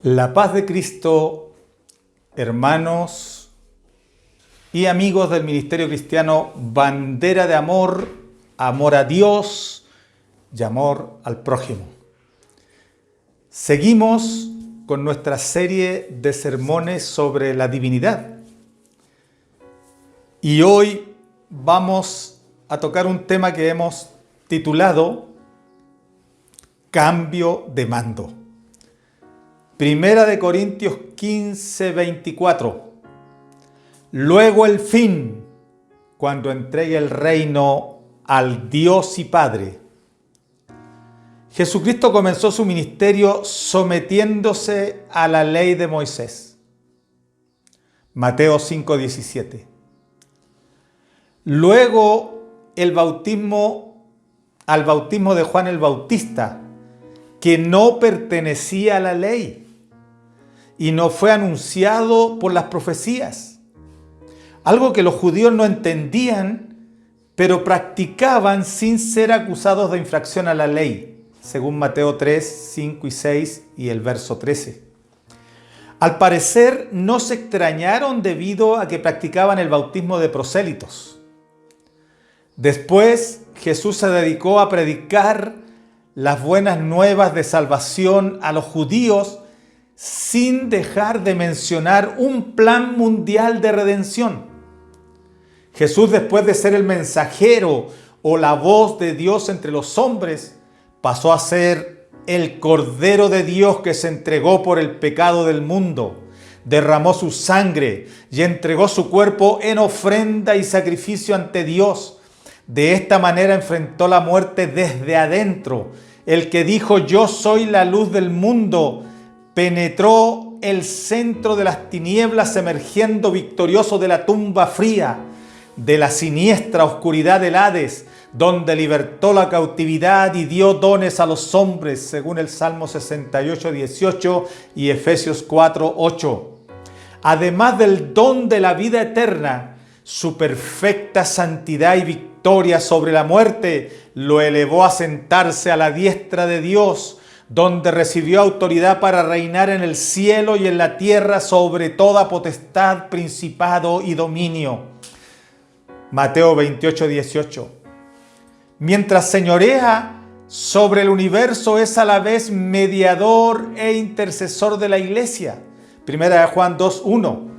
La paz de Cristo, hermanos y amigos del Ministerio Cristiano, bandera de amor, amor a Dios y amor al prójimo. Seguimos con nuestra serie de sermones sobre la divinidad. Y hoy vamos a tocar un tema que hemos titulado Cambio de mando. Primera de Corintios 15, 24. Luego el fin, cuando entregue el reino al Dios y Padre. Jesucristo comenzó su ministerio sometiéndose a la ley de Moisés. Mateo 5, 17. Luego al bautismo de Juan el Bautista, que no pertenecía a la ley y no fue anunciado por las profecías. Algo que los judíos no entendían, pero practicaban sin ser acusados de infracción a la ley, según Mateo 3, 5 y 6 y el verso 13. Al parecer no se extrañaron debido a que practicaban el bautismo de prosélitos. Después Jesús se dedicó a predicar las buenas nuevas de salvación a los judíos sin dejar de mencionar un plan mundial de redención. Jesús, después de ser el mensajero o la voz de Dios entre los hombres, pasó a ser el Cordero de Dios que se entregó por el pecado del mundo, derramó su sangre y entregó su cuerpo en ofrenda y sacrificio ante Dios. De esta manera enfrentó la muerte desde adentro. El que dijo: yo soy la luz del mundo, penetró el centro de las tinieblas, emergiendo victorioso de la tumba fría, de la siniestra oscuridad del Hades, donde libertó la cautividad y dio dones a los hombres, según el Salmo 68, 18 y Efesios 4, 8. Además del don de la vida eterna, su perfecta santidad y victoria sobre la muerte lo elevó a sentarse a la diestra de Dios, donde recibió autoridad para reinar en el cielo y en la tierra sobre toda potestad, principado y dominio. Mateo 28, 18. Mientras señorea sobre el universo, es a la vez mediador e intercesor de la iglesia. Primera de Juan 2, 1.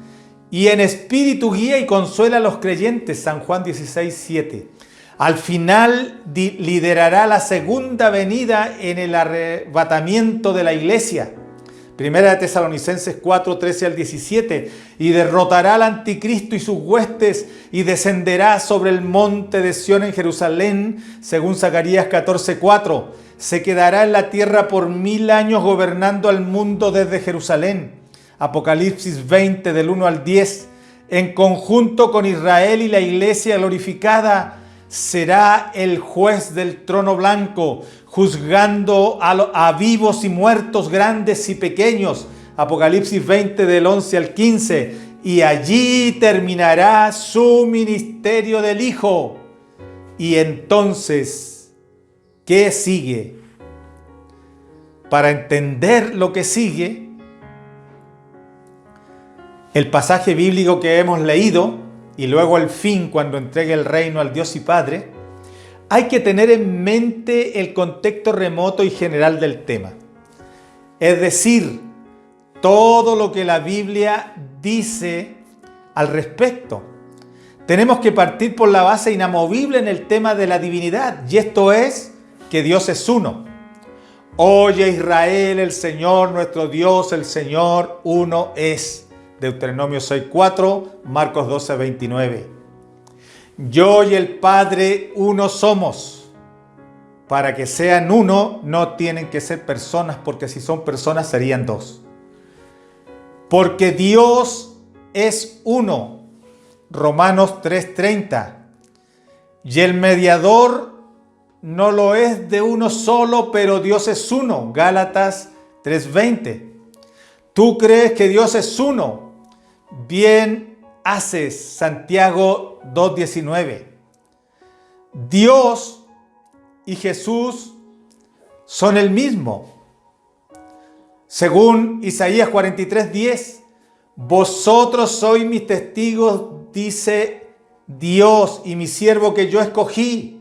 Y en espíritu guía y consuela a los creyentes. San Juan 16, 7. Al final liderará la segunda venida en el arrebatamiento de la iglesia. Primera de Tesalonicenses 4, 13 al 17. Y derrotará al anticristo y sus huestes y descenderá sobre el monte de Sión en Jerusalén, según Zacarías 14, 4. Se quedará en la tierra por 1000 años gobernando al mundo desde Jerusalén. Apocalipsis 20 del 1 al 10. En conjunto con Israel y la iglesia glorificada, será el juez del trono blanco, juzgando a vivos y muertos, grandes y pequeños. Apocalipsis 20 del 11 al 15. Y allí terminará su ministerio del Hijo. Y entonces, ¿qué sigue? Para entender lo que sigue, el pasaje bíblico que hemos leído, y luego el fin, cuando entregue el reino al Dios y Padre, hay que tener en mente el contexto remoto y general del tema. Es decir, todo lo que la Biblia dice al respecto. Tenemos que partir por la base inamovible en el tema de la divinidad, y esto es que Dios es uno. Oye Israel, el Señor nuestro Dios, el Señor uno es. Deuteronomio 6:4, Marcos 12:29. Yo y el Padre uno somos. Para que sean uno, no tienen que ser personas, porque si son personas serían dos. Porque Dios es uno. Romanos 3:30. Y el mediador no lo es de uno solo, pero Dios es uno. Gálatas 3:20. ¿Tú crees que Dios es uno? Bien haces. Santiago 2:19. Dios y Jesús son el mismo. Según Isaías 43:10, vosotros sois mis testigos, dice Dios, y mi siervo que yo escogí,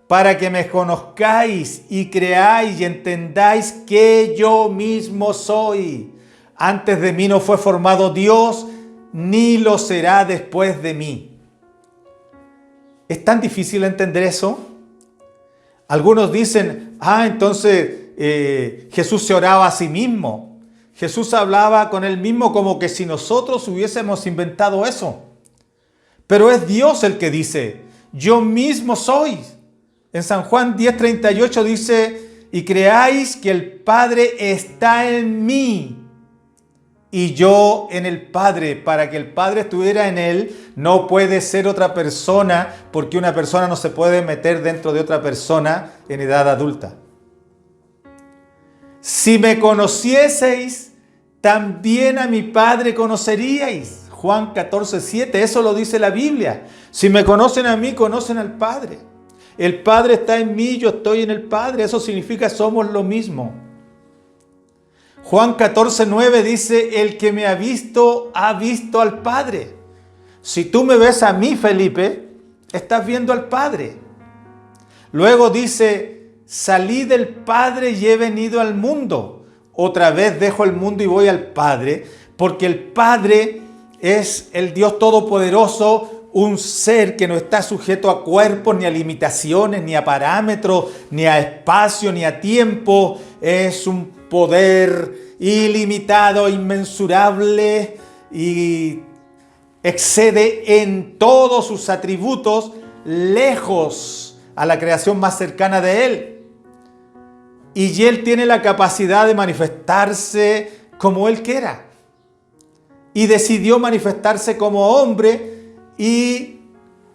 para que me conozcáis y creáis y entendáis que yo mismo soy. Antes de mí no fue formado Dios, ni lo será después de mí. ¿Es tan difícil entender eso? Algunos dicen, entonces Jesús se oraba a sí mismo. Jesús hablaba con él mismo como que si nosotros hubiésemos inventado eso. Pero es Dios el que dice, yo mismo soy. En San Juan 10:38 dice, y creáis que el Padre está en mí y yo en el Padre. Para que el Padre estuviera en él, no puede ser otra persona, porque una persona no se puede meter dentro de otra persona en edad adulta. Si me conocieseis, también a mi Padre conoceríais. Juan 14:7, eso lo dice la Biblia. Si me conocen a mí, conocen al Padre. El Padre está en mí, yo estoy en el Padre. Eso significa somos lo mismo. Juan 14:9 dice, el que me ha visto al Padre. Si tú me ves a mí, Felipe, estás viendo al Padre. Luego dice, salí del Padre y he venido al mundo. Otra vez dejo el mundo y voy al Padre, porque el Padre es el Dios Todopoderoso, un ser que no está sujeto a cuerpos, ni a limitaciones, ni a parámetros, ni a espacio, ni a tiempo. Es un poder ilimitado, inmensurable y excede en todos sus atributos, lejos a la creación más cercana de Él. Y Él tiene la capacidad de manifestarse como Él quiera. Y decidió manifestarse como hombre y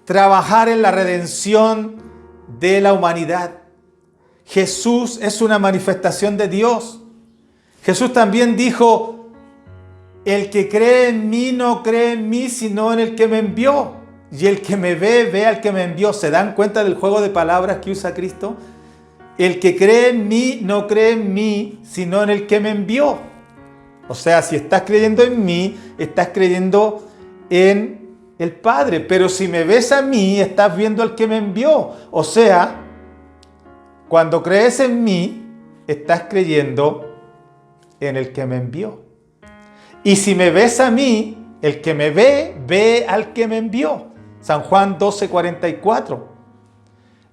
trabajar en la redención de la humanidad. Jesús es una manifestación de Dios. Jesús también dijo, el que cree en mí no cree en mí, sino en el que me envió. Y el que me ve al que me envió. ¿Se dan cuenta del juego de palabras que usa Cristo? El que cree en mí no cree en mí, sino en el que me envió. O sea, si estás creyendo en mí, estás creyendo en el Padre. Pero si me ves a mí, estás viendo al que me envió. O sea, cuando crees en mí, estás creyendo en el que me envió. Y si me ves a mí, el que me ve al que me envió. San Juan 12:44.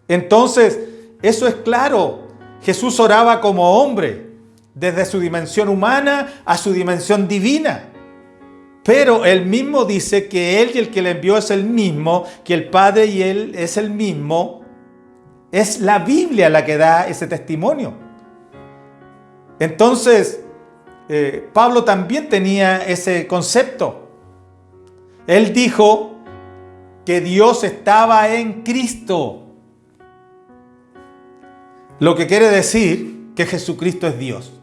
Entonces, eso es claro. Jesús oraba como hombre, desde su dimensión humana a su dimensión divina. Pero él mismo dice que él y el que le envió es el mismo, que el Padre y él es el mismo. Es la Biblia la que da ese testimonio. Entonces, Pablo también tenía ese concepto. Él dijo que Dios estaba en Cristo. Lo que quiere decir que Jesucristo es Dios.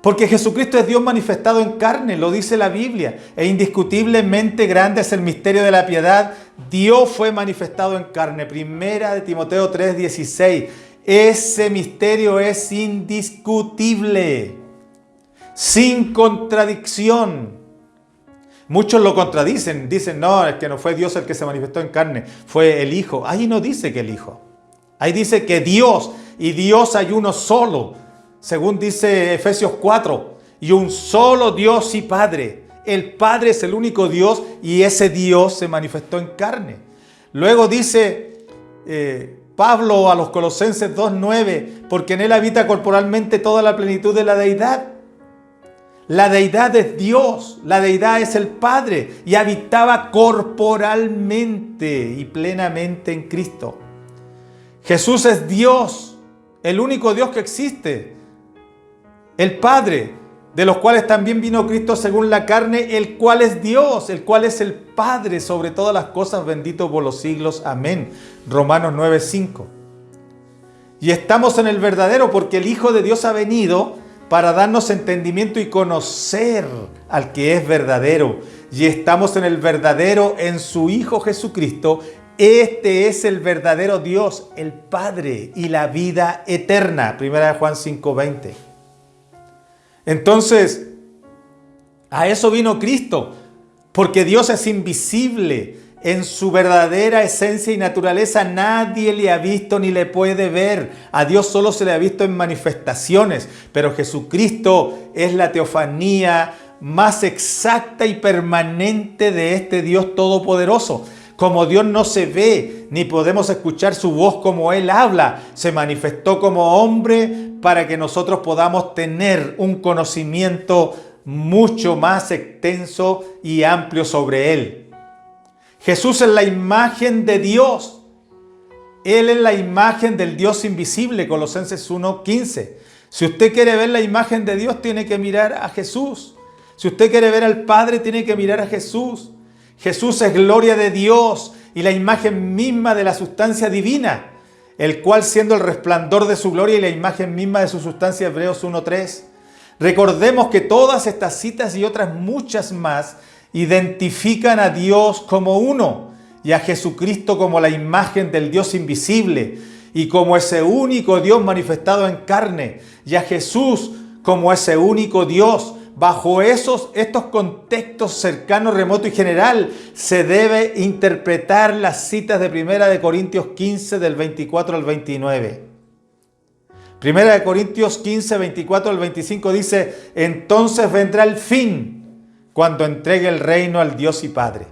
Porque Jesucristo es Dios manifestado en carne, lo dice la Biblia. E indiscutiblemente grande es el misterio de la piedad. Dios fue manifestado en carne. Primera de Timoteo 3:16. Ese misterio es indiscutible, sin contradicción. Muchos lo contradicen, dicen, no, es que no fue Dios el que se manifestó en carne, fue el Hijo. Ahí no dice que el Hijo. Ahí dice que Dios, y Dios hay uno solo, según dice Efesios 4, y un solo Dios y Padre. El Padre es el único Dios y ese Dios se manifestó en carne. Luego dice Pablo a los Colosenses 2:9, porque en él habita corporalmente toda la plenitud de la deidad. La deidad es Dios, la deidad es el Padre y habitaba corporalmente y plenamente en Cristo. Jesús es Dios, el único Dios que existe, el Padre, de los cuales también vino Cristo según la carne, el cual es Dios, el cual es el Padre sobre todas las cosas, bendito por los siglos. Amén. Romanos 9:5. Y estamos en el verdadero porque el Hijo de Dios ha venido para darnos entendimiento y conocer al que es verdadero. Y estamos en el verdadero, en su Hijo Jesucristo. Este es el verdadero Dios, el Padre y la vida eterna. Primera de Juan 5:20. Entonces, a eso vino Cristo, porque Dios es invisible. En su verdadera esencia y naturaleza nadie le ha visto ni le puede ver. A Dios solo se le ha visto en manifestaciones, pero Jesucristo es la teofanía más exacta y permanente de este Dios todopoderoso. Como Dios no se ve, ni podemos escuchar su voz como Él habla, se manifestó como hombre para que nosotros podamos tener un conocimiento mucho más extenso y amplio sobre Él. Jesús es la imagen de Dios. Él es la imagen del Dios invisible, Colosenses 1:15. Si usted quiere ver la imagen de Dios, tiene que mirar a Jesús. Si usted quiere ver al Padre, tiene que mirar a Jesús. Jesús es gloria de Dios y la imagen misma de la sustancia divina, el cual siendo el resplandor de su gloria y la imagen misma de su sustancia, Hebreos 1:3. Recordemos que todas estas citas y otras muchas más identifican a Dios como uno y a Jesucristo como la imagen del Dios invisible y como ese único Dios manifestado en carne, y a Jesús como ese único Dios. Bajo estos contextos cercanos, remoto y general, se debe interpretar las citas de 1 Corintios 15 del 24 al 29. 1 Corintios 15, 24 al 25 dice: entonces vendrá el fin, cuando entregue el reino al Dios y Padre.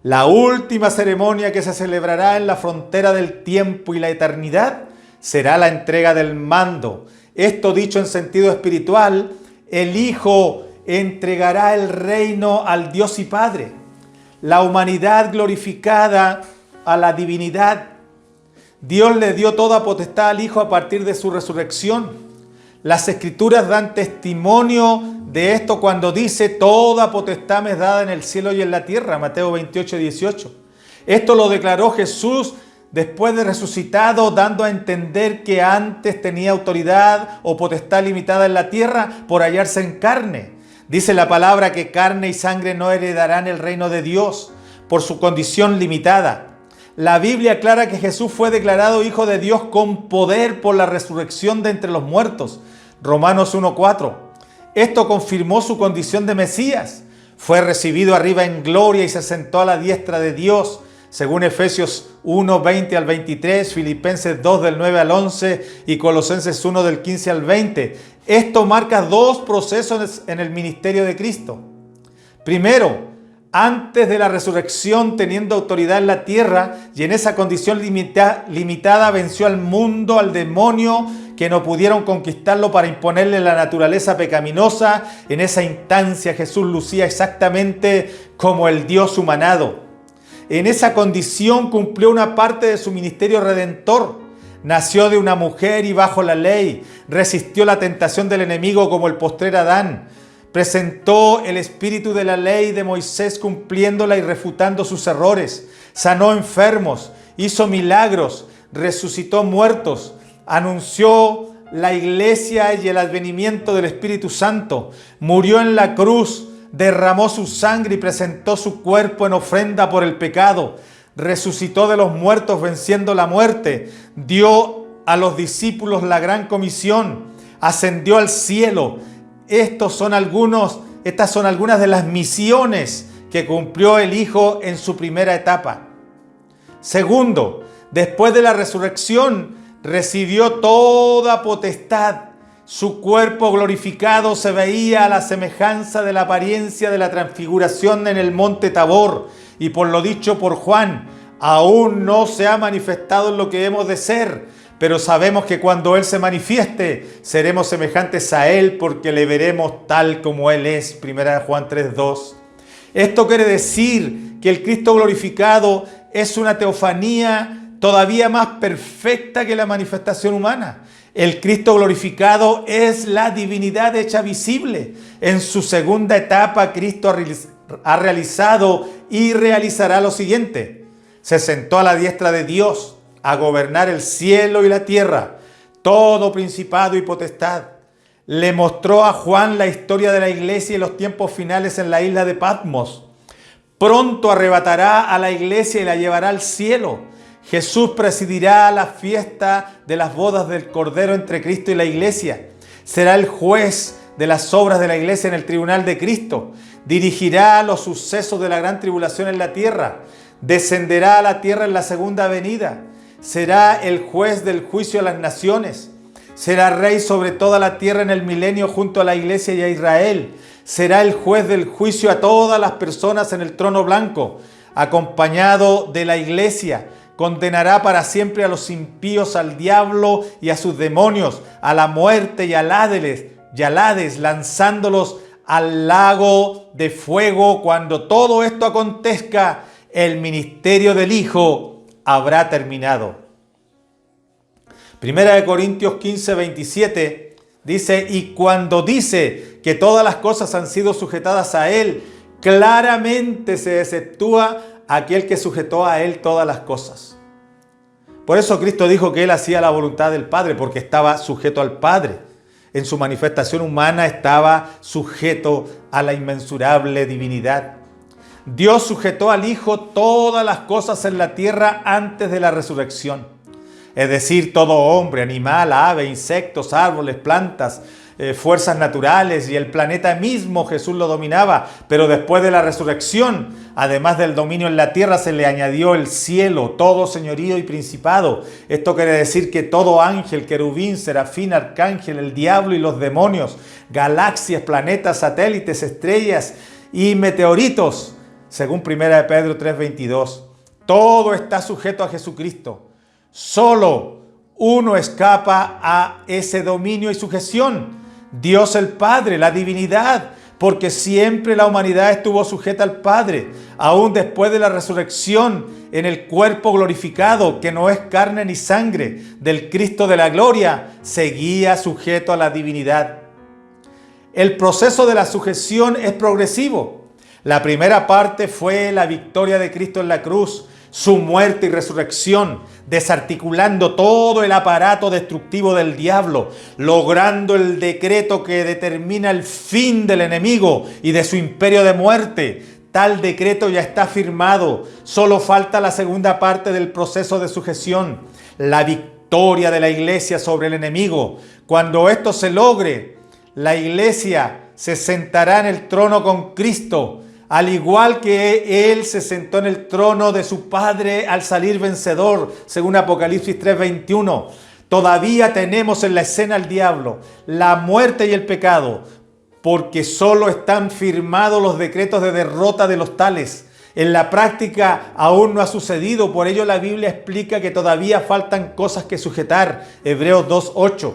La última ceremonia que se celebrará en la frontera del tiempo y la eternidad será la entrega del mando. Esto dicho en sentido espiritual, el Hijo entregará el reino al Dios y Padre. La humanidad glorificada a la divinidad. Dios le dio toda potestad al Hijo a partir de su resurrección. Las Escrituras dan testimonio de esto cuando dice: toda potestad me es dada en el cielo y en la tierra, Mateo 28, 18. Esto lo declaró Jesús después de resucitado, dando a entender que antes tenía autoridad o potestad limitada en la tierra por hallarse en carne. Dice la palabra que carne y sangre no heredarán el reino de Dios por su condición limitada. La Biblia aclara que Jesús fue declarado Hijo de Dios con poder por la resurrección de entre los muertos. Romanos 1:4. Esto confirmó su condición de Mesías. Fue recibido arriba en gloria y se sentó a la diestra de Dios, según Efesios 1, 20 al 23, Filipenses 2 del 9 al 11 y Colosenses 1 del 15 al 20. Esto marca dos procesos en el ministerio de Cristo. Primero, antes de la resurrección, teniendo autoridad en la tierra y en esa condición limitada, venció al mundo, al demonio, que no pudieron conquistarlo para imponerle la naturaleza pecaminosa. En esa instancia Jesús lucía exactamente como el Dios humanado. En esa condición cumplió una parte de su ministerio redentor. Nació de una mujer y bajo la ley. Resistió la tentación del enemigo como el postrer Adán. Presentó el espíritu de la ley de Moisés cumpliéndola y refutando sus errores. Sanó enfermos, hizo milagros, resucitó muertos, anunció la iglesia y el advenimiento del Espíritu Santo. Murió en la cruz, derramó su sangre y presentó su cuerpo en ofrenda por el pecado. Resucitó de los muertos venciendo la muerte. Dio a los discípulos la gran comisión. Ascendió al cielo. Estas son algunas de las misiones que cumplió el Hijo en su primera etapa. Segundo, después de la resurrección, recibió toda potestad. Su cuerpo glorificado se veía a la semejanza de la apariencia de la transfiguración en el monte Tabor. Y por lo dicho por Juan, aún no se ha manifestado en lo que hemos de ser. Pero sabemos que cuando Él se manifieste, seremos semejantes a Él porque le veremos tal como Él es. 1 Juan 3:2. Esto quiere decir que el Cristo glorificado es una teofanía todavía más perfecta que la manifestación humana. El Cristo glorificado es la divinidad hecha visible. En su segunda etapa, Cristo ha realizado y realizará lo siguiente. Se sentó a la diestra de Dios a gobernar el cielo y la tierra, todo principado y potestad. Le mostró a Juan la historia de la iglesia y los tiempos finales en la isla de Patmos. Pronto arrebatará a la iglesia y la llevará al cielo. Jesús presidirá la fiesta de las bodas del Cordero entre Cristo y la iglesia. Será el juez de las obras de la iglesia en el tribunal de Cristo. Dirigirá los sucesos de la gran tribulación en la tierra. Descenderá a la tierra en la segunda venida. Será el juez del juicio a las naciones. Será rey sobre toda la tierra en el milenio junto a la iglesia y a Israel. Será el juez del juicio a todas las personas en el trono blanco, acompañado de la iglesia. Condenará para siempre a los impíos, al diablo y a sus demonios, a la muerte y al Hades, lanzándolos al lago de fuego. Cuando todo esto acontezca, el ministerio del Hijo habrá terminado. Primera de Corintios 15, 27 dice: y cuando dice que todas las cosas han sido sujetadas a Él, claramente se exceptúa aquel que sujetó a Él todas las cosas. Por eso Cristo dijo que Él hacía la voluntad del Padre, porque estaba sujeto al Padre. En su manifestación humana estaba sujeto a la inmensurable divinidad. Dios sujetó al Hijo todas las cosas en la tierra antes de la resurrección. Es decir, todo hombre, animal, ave, insectos, árboles, plantas, fuerzas naturales y el planeta mismo Jesús lo dominaba. Pero después de la resurrección, además del dominio en la tierra, se le añadió el cielo, todo señorío y principado. Esto quiere decir que todo ángel, querubín, serafín, arcángel, el diablo y los demonios, galaxias, planetas, satélites, estrellas y meteoritos, según 1 de Pedro 3:22, todo está sujeto a Jesucristo. Solo uno escapa a ese dominio y sujeción: Dios el Padre, la divinidad, porque siempre la humanidad estuvo sujeta al Padre, aún después de la resurrección en el cuerpo glorificado, que no es carne ni sangre, del Cristo de la gloria, seguía sujeto a la divinidad. El proceso de la sujeción es progresivo. La primera parte fue la victoria de Cristo en la cruz, su muerte y resurrección, desarticulando todo el aparato destructivo del diablo, logrando el decreto que determina el fin del enemigo y de su imperio de muerte. Tal decreto ya está firmado. Solo falta la segunda parte del proceso de sujeción, la victoria de la iglesia sobre el enemigo. Cuando esto se logre, la iglesia se sentará en el trono con Cristo, al igual que Él se sentó en el trono de su Padre al salir vencedor, según Apocalipsis 3:21. Todavía tenemos en la escena al diablo, la muerte y el pecado, porque solo están firmados los decretos de derrota de los tales. En la práctica aún no ha sucedido, por ello la Biblia explica que todavía faltan cosas que sujetar. Hebreos 2:8.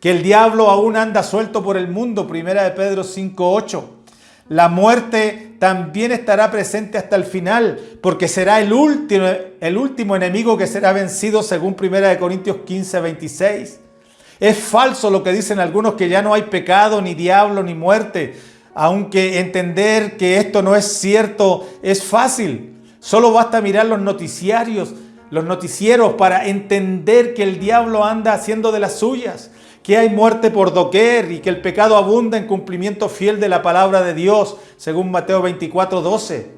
Que el diablo aún anda suelto por el mundo, 1 de Pedro 5:8. La muerte también estará presente hasta el final, porque será el último enemigo que será vencido, según 1 de Corintios 15:26. Es falso lo que dicen algunos, que ya no hay pecado, ni diablo, ni muerte. Aunque entender que esto no es cierto es fácil. Solo basta mirar los noticieros para entender que el diablo anda haciendo de las suyas, que hay muerte por doquier y que el pecado abunda en cumplimiento fiel de la palabra de Dios, según Mateo 24:12.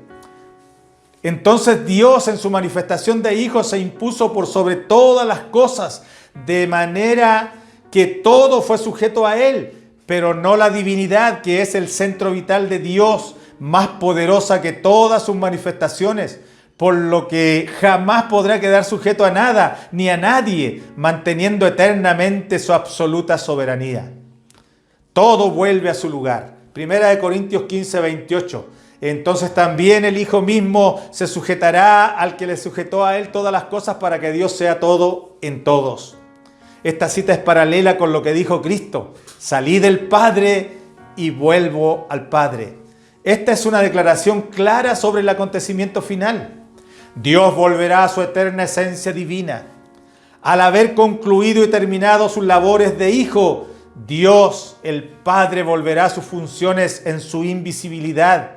Entonces Dios, en su manifestación de Hijo, se impuso por sobre todas las cosas, de manera que todo fue sujeto a Él, pero no la divinidad, que es el centro vital de Dios, más poderosa que todas sus manifestaciones, por lo que jamás podrá quedar sujeto a nada ni a nadie, manteniendo eternamente su absoluta soberanía. Todo vuelve a su lugar. 1 de Corintios 15:28. Entonces también el Hijo mismo se sujetará al que le sujetó a Él todas las cosas, para que Dios sea todo en todos. Esta cita es paralela con lo que dijo Cristo: salí del Padre y vuelvo al Padre. Esta es una declaración clara sobre el acontecimiento final. Dios volverá a su eterna esencia divina. Al haber concluido y terminado sus labores de Hijo, Dios, el Padre, volverá a sus funciones en su invisibilidad,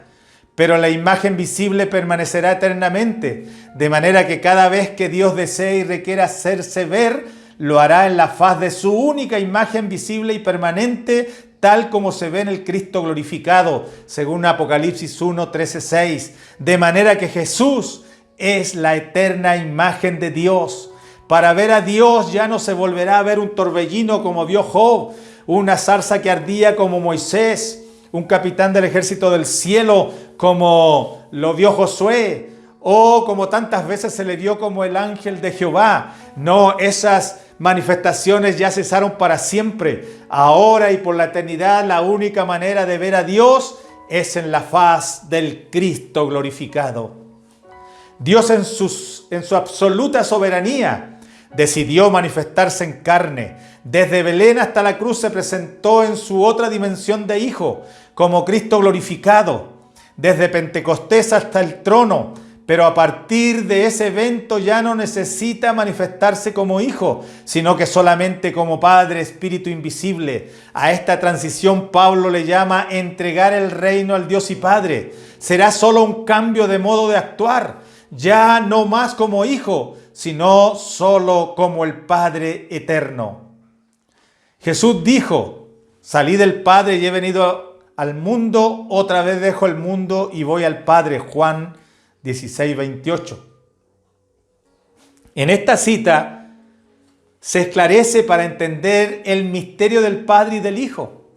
pero la imagen visible permanecerá eternamente, de manera que cada vez que Dios desee y requiera hacerse ver, lo hará en la faz de su única imagen visible y permanente, tal como se ve en el Cristo glorificado, según Apocalipsis 1:13-6, de manera que Jesús es la eterna imagen de Dios. Para ver a Dios ya no se volverá a ver un torbellino como vio Job, una zarza que ardía como Moisés, un capitán del ejército del cielo como lo vio Josué, o como tantas veces se le vio como el ángel de Jehová. No, esas manifestaciones ya cesaron para siempre. Ahora y por la eternidad la única manera de ver a Dios es en la faz del Cristo glorificado. Dios en su absoluta soberanía decidió manifestarse en carne. Desde Belén hasta la cruz se presentó en su otra dimensión de Hijo, como Cristo glorificado. Desde Pentecostés hasta el trono, pero a partir de ese evento ya no necesita manifestarse como Hijo, sino que solamente como Padre, Espíritu invisible. A esta transición Pablo le llama entregar el reino al Dios y Padre. Será solo un cambio de modo de actuar, ya no más como Hijo, sino solo como el Padre eterno. Jesús dijo: salí del Padre y he venido al mundo, otra vez dejo el mundo y voy al Padre. Juan 16:28. En esta cita se esclarece para entender el misterio del Padre y del Hijo.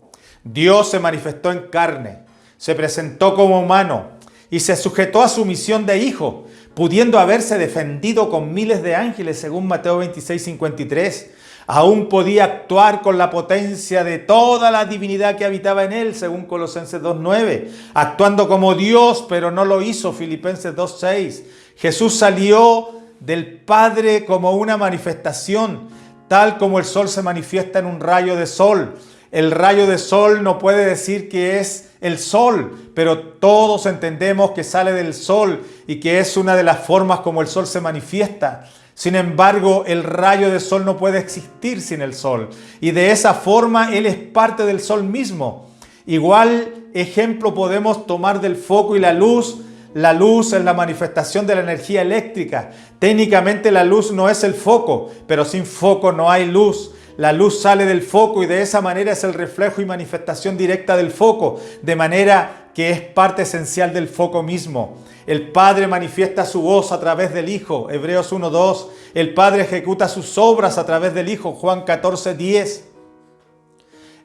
Dios se manifestó en carne, se presentó como humano y se sujetó a su misión de Hijo, pudiendo haberse defendido con miles de ángeles, según Mateo 26:53. Aún podía actuar con la potencia de toda la divinidad que habitaba en él, según Colosenses 2:9. Actuando como Dios, pero no lo hizo, Filipenses 2:6. Jesús salió del Padre como una manifestación, tal como el sol se manifiesta en un rayo de sol. El rayo de sol no puede decir que es el sol, pero todos entendemos que sale del sol y que es una de las formas como el sol se manifiesta. Sin embargo, el rayo de sol no puede existir sin el sol, y de esa forma él es parte del sol mismo. Igual ejemplo podemos tomar del foco y la luz. La luz es la manifestación de la energía eléctrica. Técnicamente la luz no es el foco, pero sin foco no hay luz. La luz sale del foco y de esa manera es el reflejo y manifestación directa del foco, de manera que es parte esencial del foco mismo. El Padre manifiesta su voz a través del Hijo, Hebreos 1:2. El Padre ejecuta sus obras a través del Hijo, Juan 14:10.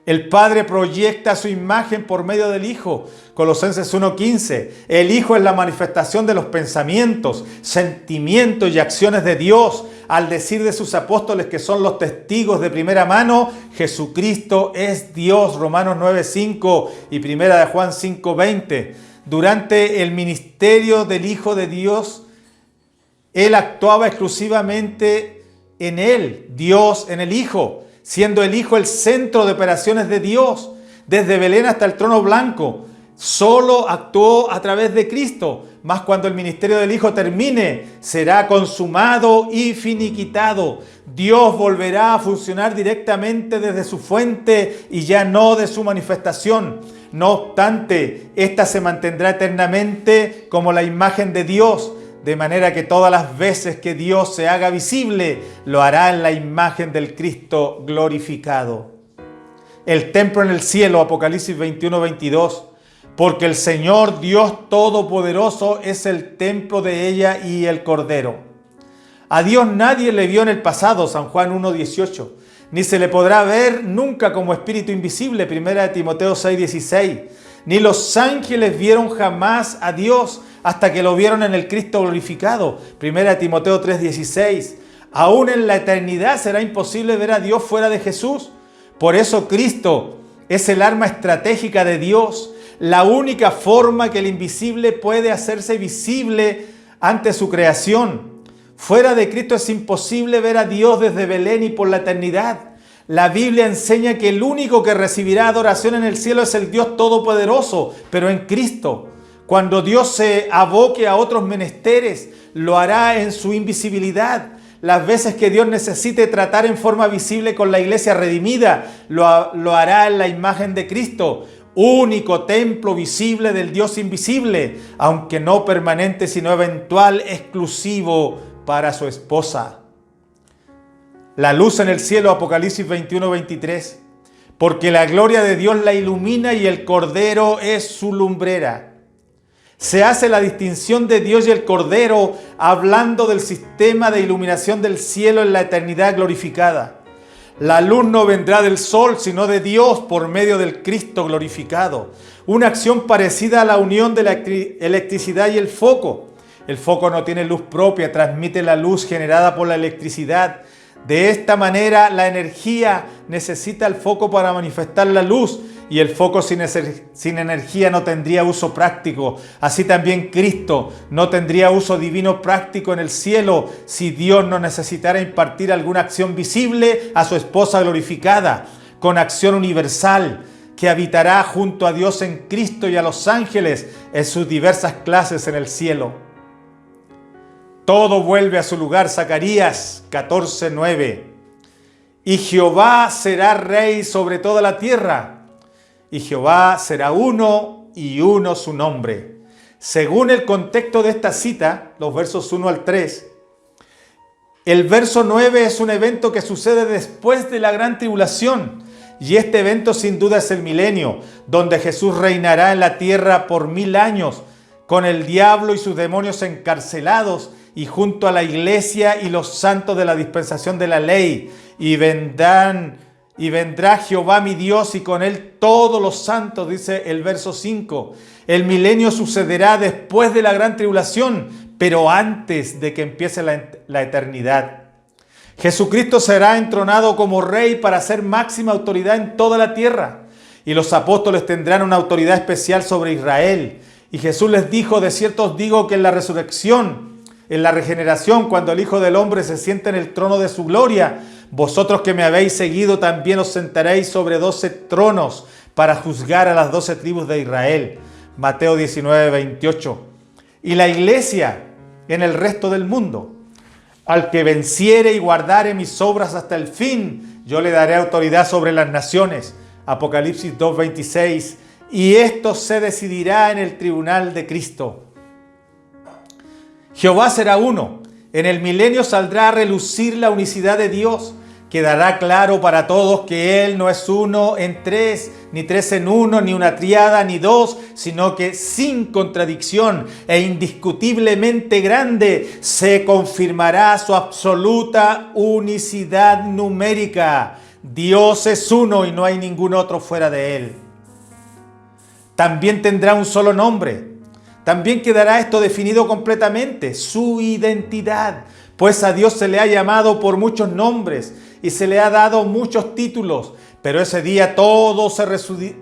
El Padre proyecta su imagen por medio del Hijo, Colosenses 1:15. El Hijo es la manifestación de los pensamientos, sentimientos y acciones de Dios. Al decir de sus apóstoles, que son los testigos de primera mano, Jesucristo es Dios, Romanos 9:5 y primera de Juan 5:20. Durante el ministerio del Hijo de Dios, Él actuaba exclusivamente en Él, Dios en el Hijo, siendo el Hijo el centro de operaciones de Dios. Desde Belén hasta el trono blanco, solo actuó a través de Cristo. Mas cuando el ministerio del Hijo termine, será consumado y finiquitado. Dios volverá a funcionar directamente desde su fuente y ya no de su manifestación. No obstante, ésta se mantendrá eternamente como la imagen de Dios, de manera que todas las veces que Dios se haga visible, lo hará en la imagen del Cristo glorificado. El templo en el cielo, Apocalipsis 21:22. Porque el Señor Dios Todopoderoso es el templo de ella y el Cordero. A Dios nadie le vio en el pasado, San Juan 1:18. Ni se le podrá ver nunca como espíritu invisible, 1 Timoteo 6:16. Ni los ángeles vieron jamás a Dios hasta que lo vieron en el Cristo glorificado, 1 Timoteo 3:16. Aún en la eternidad será imposible ver a Dios fuera de Jesús. Por eso Cristo es el arma estratégica de Dios, la única forma que el invisible puede hacerse visible ante su creación. Fuera de Cristo es imposible ver a Dios desde Belén y por la eternidad. La Biblia enseña que el único que recibirá adoración en el cielo es el Dios Todopoderoso, pero en Cristo. Cuando Dios se aboque a otros menesteres, lo hará en su invisibilidad. Las veces que Dios necesite tratar en forma visible con la iglesia redimida, lo hará en la imagen de Cristo, único templo visible del Dios invisible, aunque no permanente sino eventual, exclusivo para su esposa. La luz en el cielo, Apocalipsis 21:23. Porque la gloria de Dios la ilumina y el Cordero es su lumbrera. Se hace la distinción de Dios y el Cordero hablando del sistema de iluminación del cielo en la eternidad glorificada. La luz no vendrá del sol, sino de Dios por medio del Cristo glorificado. Una acción parecida a la unión de la electricidad y el foco. El foco no tiene luz propia, transmite la luz generada por la electricidad. De esta manera, la energía necesita el foco para manifestar la luz, y el foco sin energía no tendría uso práctico. Así también Cristo no tendría uso divino práctico en el cielo si Dios no necesitara impartir alguna acción visible a su esposa glorificada, con acción universal, que habitará junto a Dios en Cristo y a los ángeles en sus diversas clases en el cielo. Todo vuelve a su lugar. Zacarías 14:9. Y Jehová será rey sobre toda la tierra. Y Jehová será uno y uno su nombre. Según el contexto de esta cita, los versos 1 al 3, el verso 9 es un evento que sucede después de la gran tribulación. Y este evento sin duda es el milenio, donde Jesús reinará en la tierra por 1000 años, con el diablo y sus demonios encarcelados, y junto a la iglesia y los santos de la dispensación de la ley. Y vendrá Jehová mi Dios y con él todos los santos, dice el verso 5. El milenio sucederá después de la gran tribulación, pero antes de que empiece la eternidad. Jesucristo será entronado como rey para ser máxima autoridad en toda la tierra. Y los apóstoles tendrán una autoridad especial sobre Israel. Y Jesús les dijo: de cierto os digo que en la resurrección, en la regeneración, cuando el Hijo del Hombre se siente en el trono de su gloria, vosotros que me habéis seguido también os sentaréis sobre 12 tronos para juzgar a las 12 tribus de Israel. Mateo 19:28. Y la iglesia en el resto del mundo. Al que venciere y guardare mis obras hasta el fin, yo le daré autoridad sobre las naciones. Apocalipsis 2:26. Y esto se decidirá en el tribunal de Cristo. Jehová será uno. En el milenio saldrá a relucir la unicidad de Dios. Quedará claro para todos que Él no es uno en tres, ni tres en uno, ni una triada, ni dos, sino que sin contradicción e indiscutiblemente grande se confirmará su absoluta unicidad numérica. Dios es uno y no hay ningún otro fuera de Él. También tendrá un solo nombre. También quedará esto definido completamente, su identidad, pues a Dios se le ha llamado por muchos nombres y se le ha dado muchos títulos, pero ese día todo se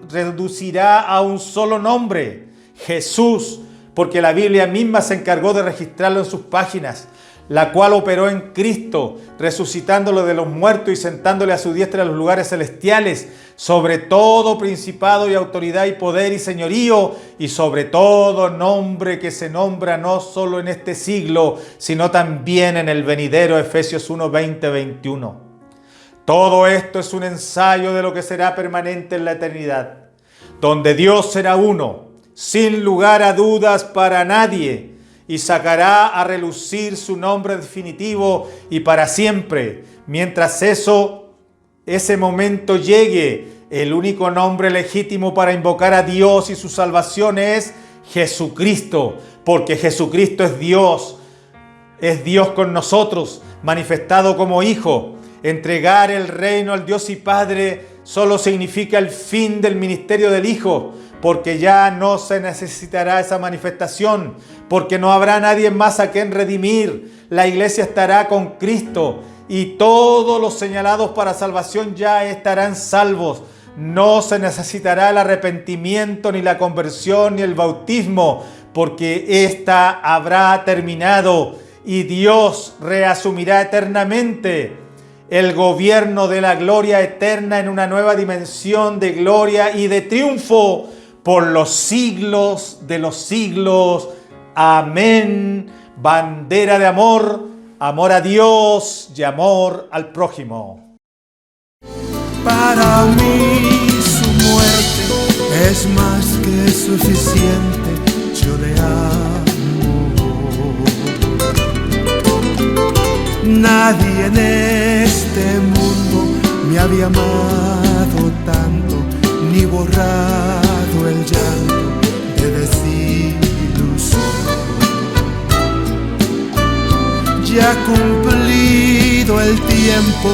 reducirá a un solo nombre, Jesús, porque la Biblia misma se encargó de registrarlo en sus páginas, la cual operó en Cristo, resucitándolo de los muertos y sentándole a su diestra en los lugares celestiales, sobre todo principado y autoridad y poder y señorío, y sobre todo nombre que se nombra no solo en este siglo, sino también en el venidero. Efesios 1:20-21. Todo esto es un ensayo de lo que será permanente en la eternidad, donde Dios será uno, sin lugar a dudas para nadie, y sacará a relucir su nombre definitivo y para siempre. Mientras ese momento llegue, el único nombre legítimo para invocar a Dios y su salvación es Jesucristo, porque Jesucristo es Dios con nosotros, manifestado como Hijo. Entregar el reino al Dios y Padre solo significa el fin del ministerio del Hijo, porque ya no se necesitará esa manifestación, porque no habrá nadie más a quien redimir. La iglesia estará con Cristo y todos los señalados para salvación ya estarán salvos. No se necesitará el arrepentimiento, ni la conversión, ni el bautismo, porque ésta habrá terminado y Dios reasumirá eternamente el gobierno de la gloria eterna en una nueva dimensión de gloria y de triunfo por los siglos de los siglos. Amén. Bandera de amor, amor a Dios y amor al prójimo. Para mí su muerte es más que suficiente, yo le amo. Nadie en este mundo me había amado tanto, ni borrado el llanto de desilusión. Ya cumplido el tiempo,